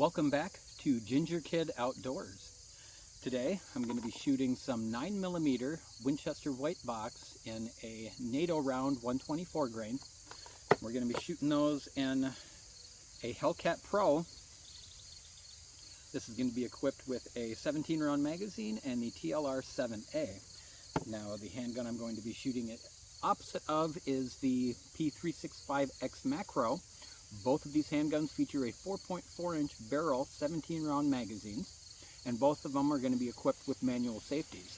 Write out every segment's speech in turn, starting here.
Welcome back to Ginger Kid Outdoors. Today I'm going to be shooting some 9mm Winchester white box in a NATO round 124 grain. We're going to be shooting those in a Hellcat Pro. This is going to be equipped with a 17 round magazine and the TLR 7A. Now the handgun I'm going to be shooting it opposite of is the P365 Xmacro. Both of these handguns feature a 4.4 inch barrel 17 round magazines, and both of them are going to be equipped with manual safeties.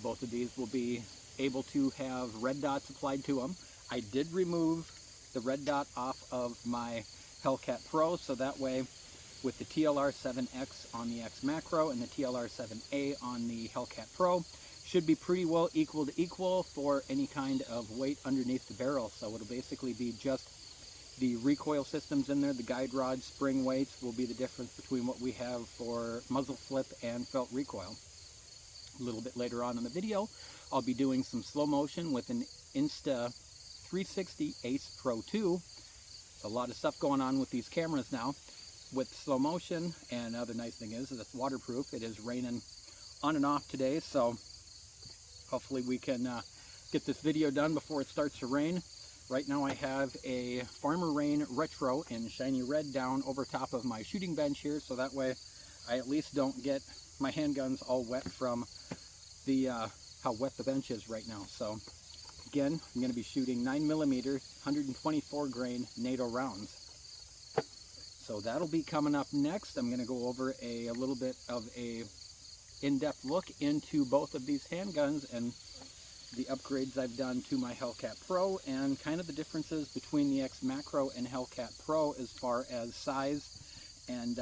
Both of these will be able to have red dots applied to them. I did remove the red dot off of my Hellcat Pro, so that way with the TLR 7X on the Xmacro and the TLR 7A on the Hellcat Pro, should be pretty well equal to equal for any kind of weight underneath the barrel. So it'll basically be just the recoil systems in there. The guide rod spring weights will be the difference between what we have for muzzle flip and felt recoil. A little bit later on in the video, I'll be doing some slow motion with an Insta360 Ace Pro 2. There's a lot of stuff going on with these cameras now with slow motion, and another nice thing is it's waterproof. It is raining on and off today, so hopefully we can get this video done before it starts to rain. Right now I have a Farmer Rain Retro in shiny red down over top of my shooting bench here, so that way I at least don't get my handguns all wet from the how wet the bench is right now. So again, I'm going to be shooting 9mm 124 grain NATO rounds. So that'll be coming up next. I'm going to go over a little bit of a in-depth look into both of these handguns and the upgrades I've done to my Hellcat Pro, and kind of the differences between the Xmacro and Hellcat Pro as far as size and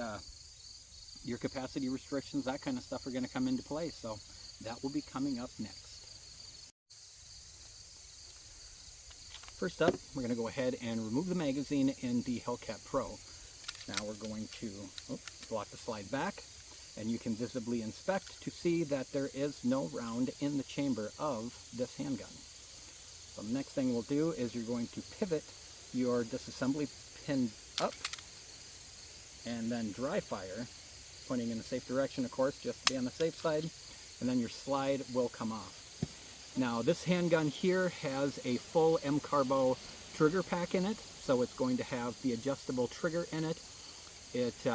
your capacity restrictions. That kind of stuff are going to come into play, so that will be coming up next. First up, we're going to go ahead and remove the magazine in the Hellcat Pro. Now we're going to block the slide back, and you can visibly inspect to see that there is no round in the chamber of this handgun. So the next thing we'll do is you're going to pivot your disassembly pin up and then dry fire, pointing in the safe direction, of course, just to be on the safe side, and then your slide will come off. Now this handgun here has a full Mcarbo trigger pack in it, so it's going to have the adjustable trigger in it. If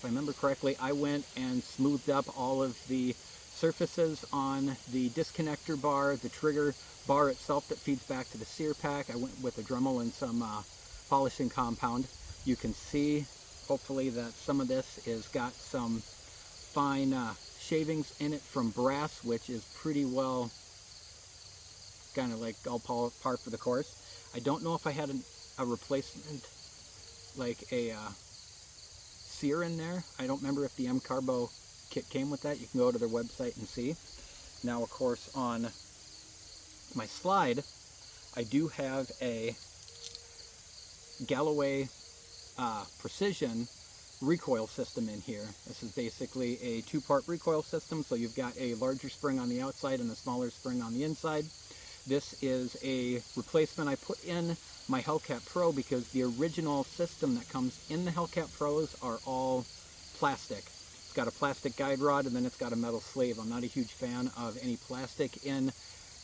I remember correctly, I went and smoothed up all of the surfaces on the disconnector bar, the trigger bar itself that feeds back to the sear pack. I went with a Dremel and some polishing compound. You can see, hopefully, that some of this has got some fine shavings in it from brass, which is pretty well kind of like all par for the course. I don't know if I had a replacement, like a sear in there. I don't remember if the Mcarbo kit came with that. You can go to their website and see. Now, of course, on my slide, I do have a Galloway Precision recoil system in here. This is basically a two-part recoil system, so you've got a larger spring on the outside and a smaller spring on the inside. This is a replacement I put in my Hellcat Pro because the original system that comes in the Hellcat Pros are all plastic. It's got a plastic guide rod and then it's got a metal sleeve. I'm not a huge fan of any plastic in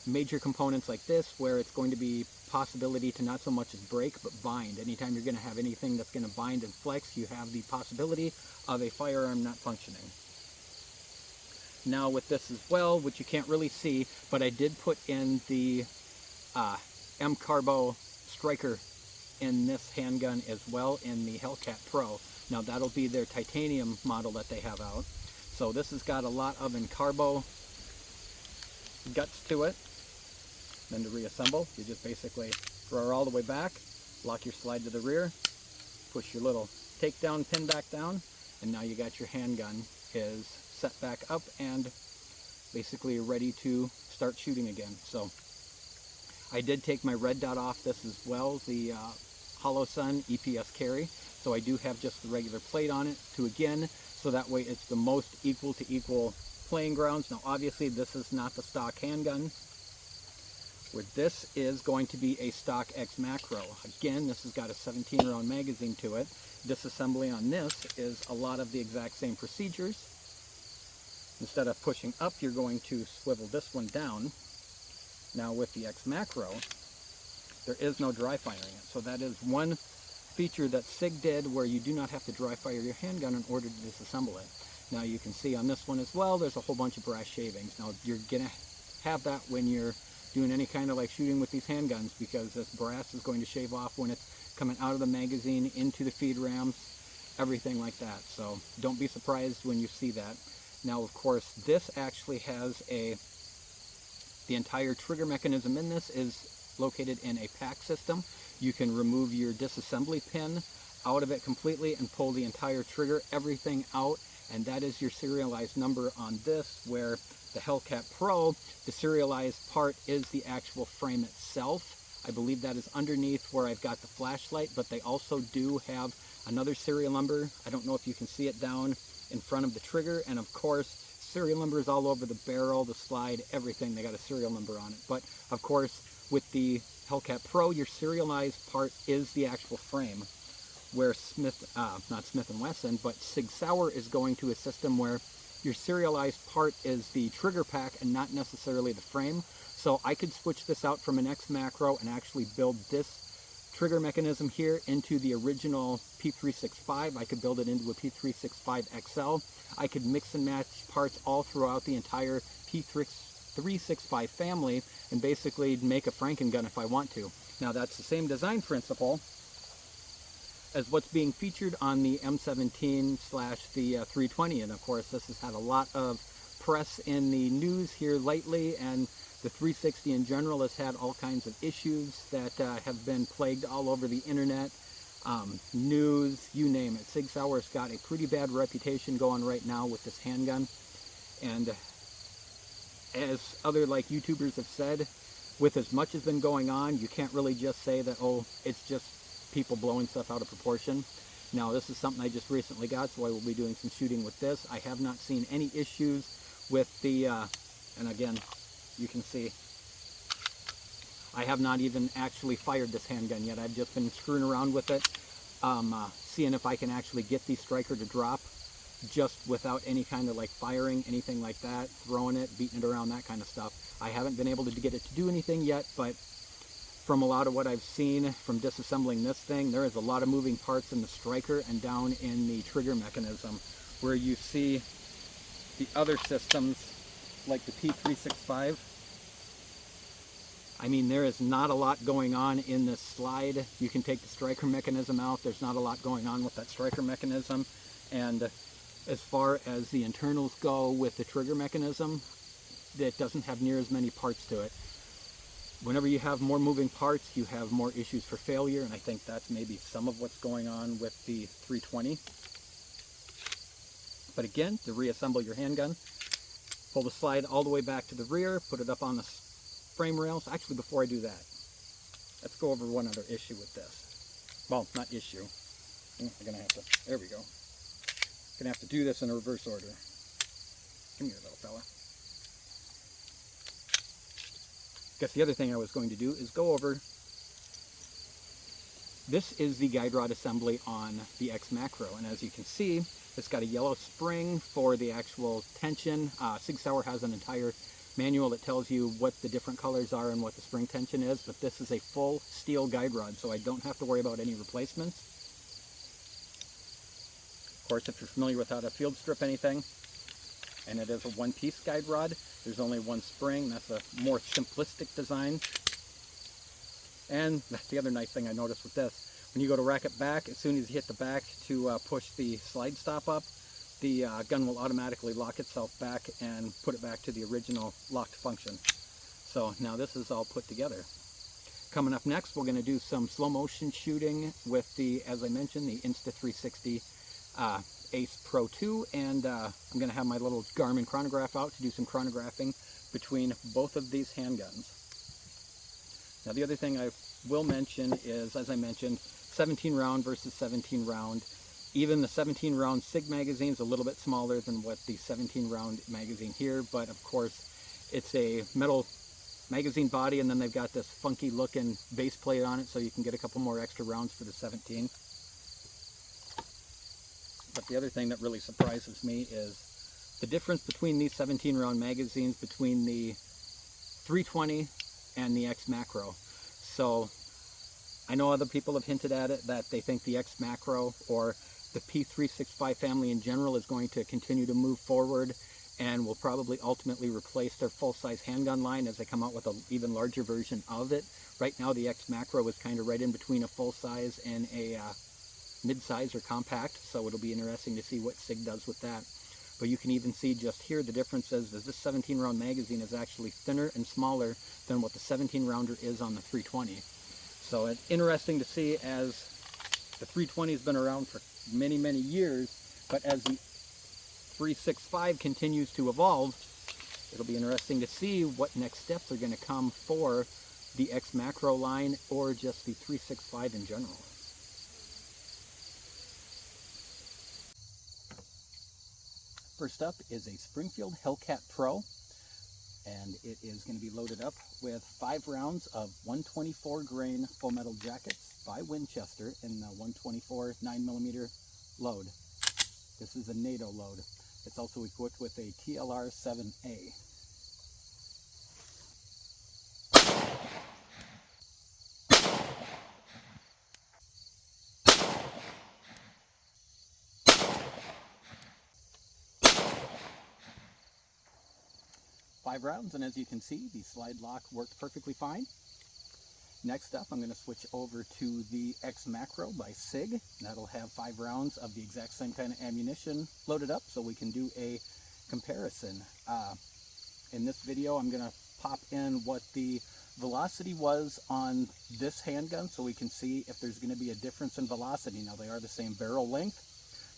major components like this, where it's going to be possibility to not so much as break but bind. Anytime you're going to have anything that's going to bind and flex, you have the possibility of a firearm not functioning. Now with this as well, which you can't really see, but I did put in the Mcarbo striker in this handgun as well in the Hellcat Pro. Now that'll be their titanium model that they have out. So this has got a lot of Mcarbo guts to it. Then to reassemble, you just basically throw her all the way back, lock your slide to the rear, push your little takedown pin back down, and now you got your handgun is set back up and basically ready to start shooting again. So I did take my red dot off this as well, the Hollow Sun EPS carry. So I do have just the regular plate on it so that way it's the most equal to equal playing grounds. Now obviously this is not the stock handgun. where this is going to be a stock Xmacro. Again, this has got a 17 round magazine to it. Disassembly on this is a lot of the exact same procedures. Instead of pushing up, you're going to swivel this one down. Now with the Xmacro, there is no dry firing it. So that is one feature that SIG did, where you do not have to dry fire your handgun in order to disassemble it. Now you can see on this one as well, there's a whole bunch of brass shavings. Now you're gonna have that when you're doing any kind of like shooting with these handguns, because this brass is going to shave off when it's coming out of the magazine into the feed rams, everything like that. So don't be surprised when you see that. Now of course this actually has the entire trigger mechanism in this is located in a pack system. You can remove your disassembly pin out of it completely and pull the entire trigger, everything out, and that is your serialized number on this, where the Hellcat Pro, the serialized part is the actual frame itself. I believe that is underneath where I've got the flashlight, but they also do have another serial number. I don't know if you can see it down in front of the trigger, and of course serial numbers all over the barrel, the slide, everything. They got a serial number on it. But of course with the Hellcat Pro, your serialized part is the actual frame, where not Smith & Wesson, but Sig Sauer is going to a system where your serialized part is the trigger pack and not necessarily the frame. So I could switch this out from an Xmacro and actually build this trigger mechanism here into the original P365. I could build it into a P365 XL. I could mix and match parts all throughout the entire P365 family and basically make a Franken gun if I want to. Now that's the same design principle as what's being featured on the M17 / the 320, and of course this has had a lot of press in the news here lately, and the 360 in general has had all kinds of issues that have been plagued all over the internet, news, you name it. Sig Sauer's got a pretty bad reputation going right now with this handgun, and as other like YouTubers have said, with as much has been going on, you can't really just say that, oh, it's just people blowing stuff out of proportion. Now this is something I just recently got, so I will be doing some shooting with this. I have not seen any issues with the, and again, you can see, I have not even actually fired this handgun yet. I've just been screwing around with it, seeing if I can actually get the striker to drop just without any kind of like firing, anything like that, throwing it, beating it around, that kind of stuff. I haven't been able to get it to do anything yet, but from a lot of what I've seen from disassembling this thing, there is a lot of moving parts in the striker and down in the trigger mechanism, where you see the other systems like the P365. I mean, there is not a lot going on in this slide. You can take the striker mechanism out. There's not a lot going on with that striker mechanism. And as far as the internals go with the trigger mechanism, it doesn't have near as many parts to it. Whenever you have more moving parts, you have more issues for failure, and I think that's maybe some of what's going on with the 320. But again, to reassemble your handgun, pull the slide all the way back to the rear, put it up on the frame rails. Actually, before I do that, let's go over one other issue with this. Well, not issue. I'm gonna have to, there we go. Gonna have to do this in a reverse order. Come here, little fella. Guess the other thing I was going to do is go over, this is the guide rod assembly on the Xmacro, and as you can see, it's got a yellow spring for the actual tension. Sig Sauer has an entire manual that tells you what the different colors are and what the spring tension is, but this is a full steel guide rod, so I don't have to worry about any replacements. Of course, if you're familiar with how to field strip anything, and it is a one-piece guide rod, there's only one spring. That's a more simplistic design. And that's the other nice thing I noticed with this. When you go to rack it back, as soon as you hit the back to push the slide stop up, the gun will automatically lock itself back and put it back to the original locked function. So now this is all put together. Coming up next, we're going to do some slow motion shooting with the, as I mentioned, the Insta360 Ace Pro 2, and I'm going to have my little Garmin chronograph out to do some chronographing between both of these handguns. Now the other thing I will mention is, as I mentioned, 17 round versus 17 round. Even the 17 round SIG magazine is a little bit smaller than what the 17 round magazine here, but of course it's a metal magazine body, and then they've got this funky looking base plate on it so you can get a couple more extra rounds for the 17. But the other thing that really surprises me is the difference between these 17 round magazines between the 320 and the Xmacro. So I know other people have hinted at it, that they think the Xmacro or the P365 family in general is going to continue to move forward and will probably ultimately replace their full-size handgun line as they come out with an even larger version of it. Right now the Xmacro is kind of right in between a full-size and a mid-size or compact, so it'll be interesting to see what SIG does with that. But you can even see just here the difference is this 17 round magazine is actually thinner and smaller than what the 17 rounder is on the 320. So it's interesting to see, as the 320 has been around for many, many years, but as the 365 continues to evolve, it'll be interesting to see what next steps are going to come for the Xmacro line or just the 365 in general. First up is a Springfield Hellcat Pro, and it is going to be loaded up with 5 rounds of 124 grain full metal jackets by Winchester in the 124 9mm load. This is a NATO load. It's also equipped with a TLR 7A. Five rounds, and as you can see, the slide lock worked perfectly fine. Next up, I'm going to switch over to the Xmacro by SIG. That'll have 5 rounds of the exact same kind of ammunition loaded up, so we can do a comparison. In this video, I'm going to pop in what the velocity was on this handgun, so we can see if there's going to be a difference in velocity. Now, they are the same barrel length,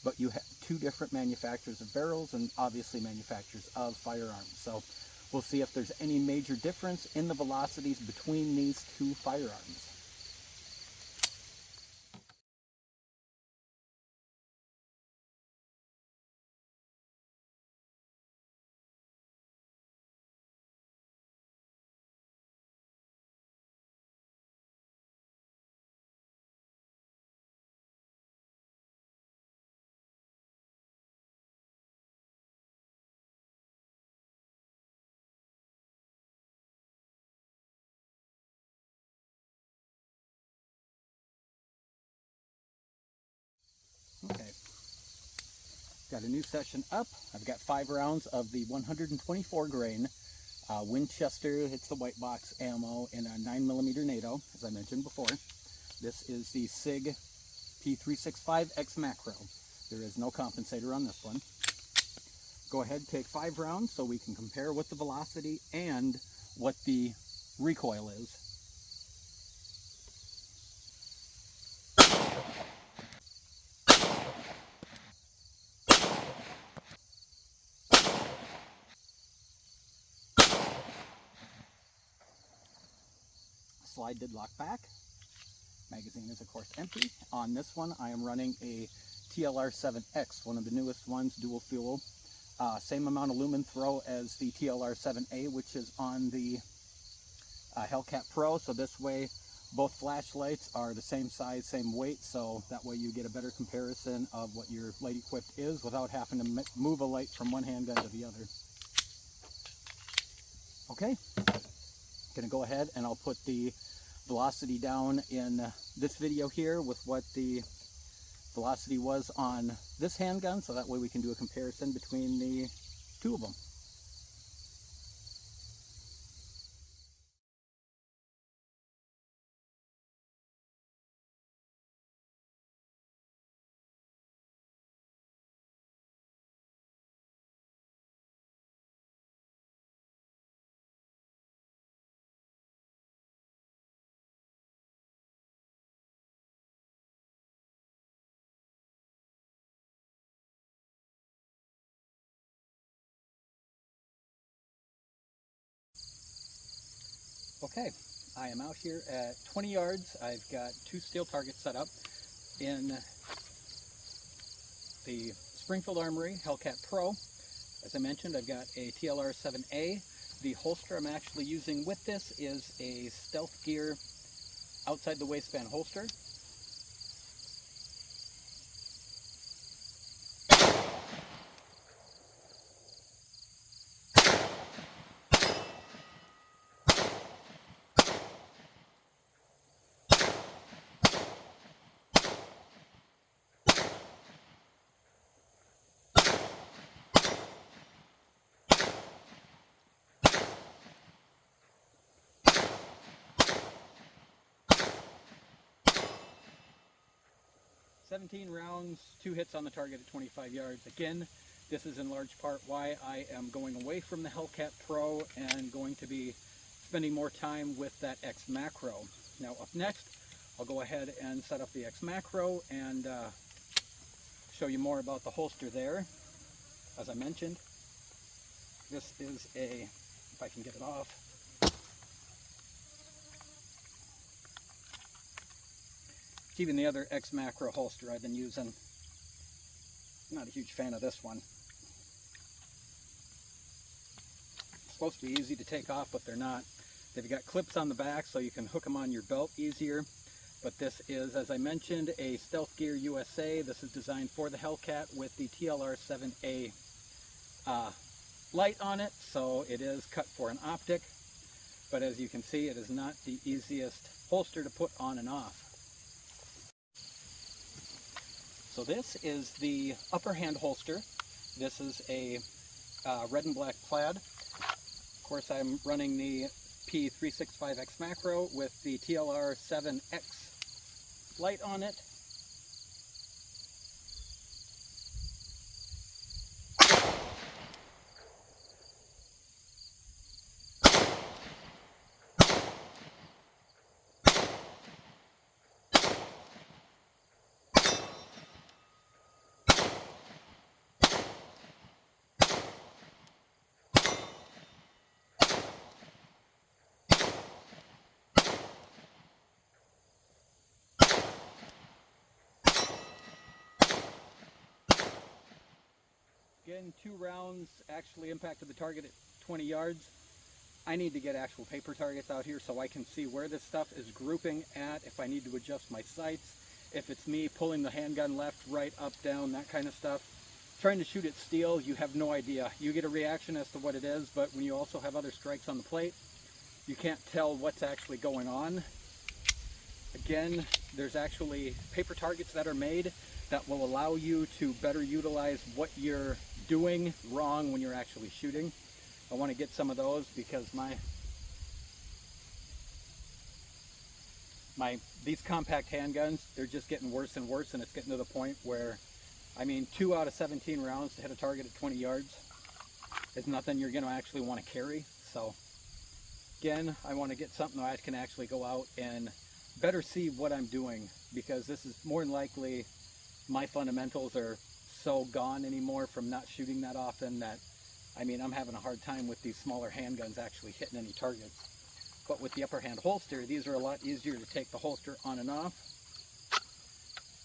but you have 2 different manufacturers of barrels and obviously manufacturers of firearms. So we'll see if there's any major difference in the velocities between these 2 firearms. Okay, got a new session up. I've got 5 rounds of the 124 grain Winchester. It's the white box ammo in a 9mm NATO, as I mentioned before. This is the SIG P365 Xmacro. There is no compensator on this one. Go ahead, take 5 rounds so we can compare what the velocity and what the recoil is. Slide did lock back. Magazine is of course empty. On this one I am running a TLR 7X, one of the newest ones, dual fuel. Same amount of lumen throw as the TLR 7A, which is on the Hellcat Pro, so this way both flashlights are the same size, same weight, so that way you get a better comparison of what your light equipped is without having to move a light from one handgun to the other. Okay, gonna go ahead and I'll put the velocity down in this video here with what the velocity was on this handgun, so that way we can do a comparison between the 2 of them. Okay, I am out here at 20 yards. I've got 2 steel targets set up in the Springfield Armory Hellcat Pro. As I mentioned, I've got a TLR 7A The holster I'm actually using with this is a Stealth Gear outside the waistband holster. "17 rounds, 2 hits on the target at 25 yards. Again, this is in large part why I am going away from the Hellcat Pro and going to be spending more time with that Xmacro. Now up next, I'll go ahead and set up the Xmacro and show you more about the holster there. As I mentioned, this is a, if I can get it off, it's even the other Xmacro holster I've been using. I'm not a huge fan of this one. It's supposed to be easy to take off, but they're not. They've got clips on the back so you can hook them on your belt easier. But this is, as I mentioned, a Stealth Gear USA. This is designed for the Hellcat with the TLR7A light on it, so it is cut for an optic. But as you can see, it is not the easiest holster to put on and off. So this is the upper hand holster. This is a red and black plaid. Of course, I'm running the P365 Xmacro with the TLR7X light on it. Again, 2 rounds actually impacted the target at 20 yards. I need to get actual paper targets out here so I can see where this stuff is grouping at, if I need to adjust my sights, if it's me pulling the handgun left, right, up, down, that kind of stuff. Trying to shoot at steel, you have no idea. You get a reaction as to what it is, but when you also have other strikes on the plate, you can't tell what's actually going on. Again, there's actually paper targets that are made that will allow you to better utilize what you're doing wrong when you're actually shooting. I want to get some of those because these compact handguns, they're just getting worse and worse, and it's getting to the point where, I mean, 2 out of 17 rounds to hit a target at 20 yards is nothing you're going to actually want to carry. So again, I want to get something that I can actually go out and better see what I'm doing, because this is more than likely my fundamentals are so gone anymore from not shooting that often that, I mean, I'm having a hard time with these smaller handguns actually hitting any targets. But with the upper hand holster, these are a lot easier to take the holster on and off.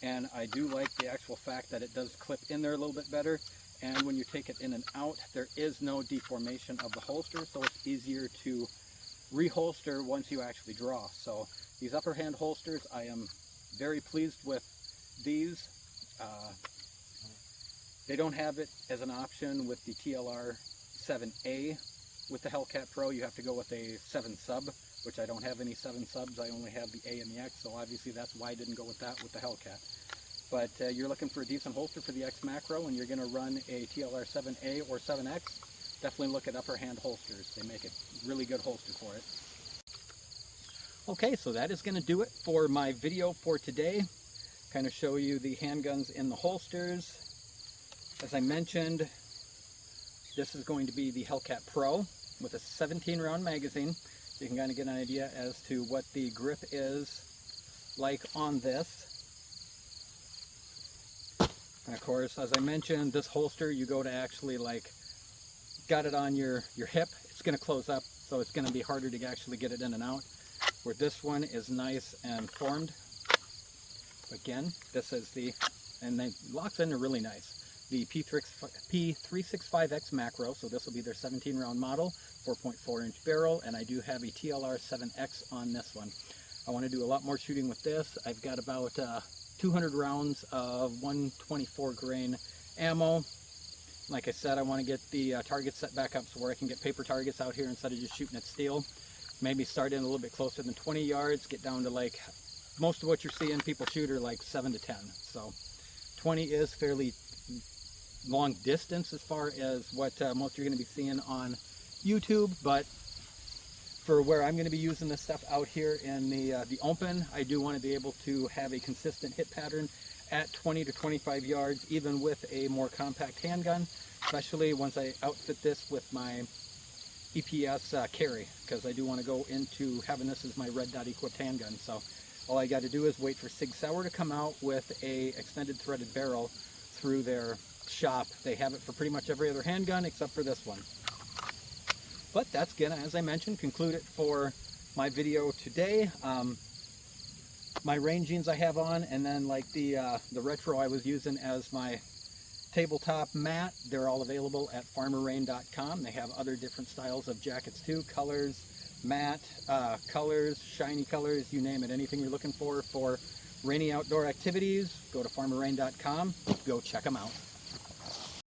And I do like the actual fact that it does clip in there a little bit better. And when you take it in and out, there is no deformation of the holster, so it's easier to reholster once you actually draw. So these upper hand holsters, I am very pleased with these. They don't have it as an option with the TLR7A. With the Hellcat Pro, you have to go with a 7 sub, which I don't have any 7 subs. I only have the A and the X, so obviously that's why I didn't go with that with the Hellcat. But you're looking for a decent holster for the Xmacro, and you're going to run a TLR7A or 7X, definitely look at upper hand holsters. They make a really good holster for it. Okay, so that is going to do it for my video for today. Kind of show you the handguns in the holsters. As I mentioned, this is going to be the Hellcat Pro with a 17 round magazine. You can kind of get an idea as to what the grip is like on this. And of course, as I mentioned, this holster, you go to actually got it on your hip, it's going to close up, so it's going to be harder to actually get it in and out. Where this one is nice and formed. Again, this is and it locks in there really nice. the P365 Xmacro, so this will be their 17 round model, 4.4 inch barrel, and I do have a TLR 7X on this one. I want to do a lot more shooting with this. I've got about 200 rounds of 124 grain ammo. Like I said, I want to get the target set back up so where I can get paper targets out here instead of just shooting at steel. Maybe start in a little bit closer than 20 yards, get down to like, most of what you're seeing people shoot are like 7 to 10. So 20 is fairly long distance as far as what most you're going to be seeing on YouTube, but for where I'm going to be using this stuff out here in the open, I do want to be able to have a consistent hit pattern at 20 to 25 yards, even with a more compact handgun, especially once I outfit this with my EPS carry, because I do want to go into having this as my red dot equipped handgun. So all I got to do is wait for Sig Sauer to come out with a extended threaded barrel through their shop. They have it for pretty much every other handgun except for this one. But that's gonna, as I mentioned, conclude it for my video today. My rain jeans I have on, and then like the retro I was using as my tabletop mat, they're all available at farmerrain.com. They have other different styles of jackets too, colors, matte, colors, shiny colors, you name it. Anything you're looking for rainy outdoor activities, go to farmerrain.com, go check them out.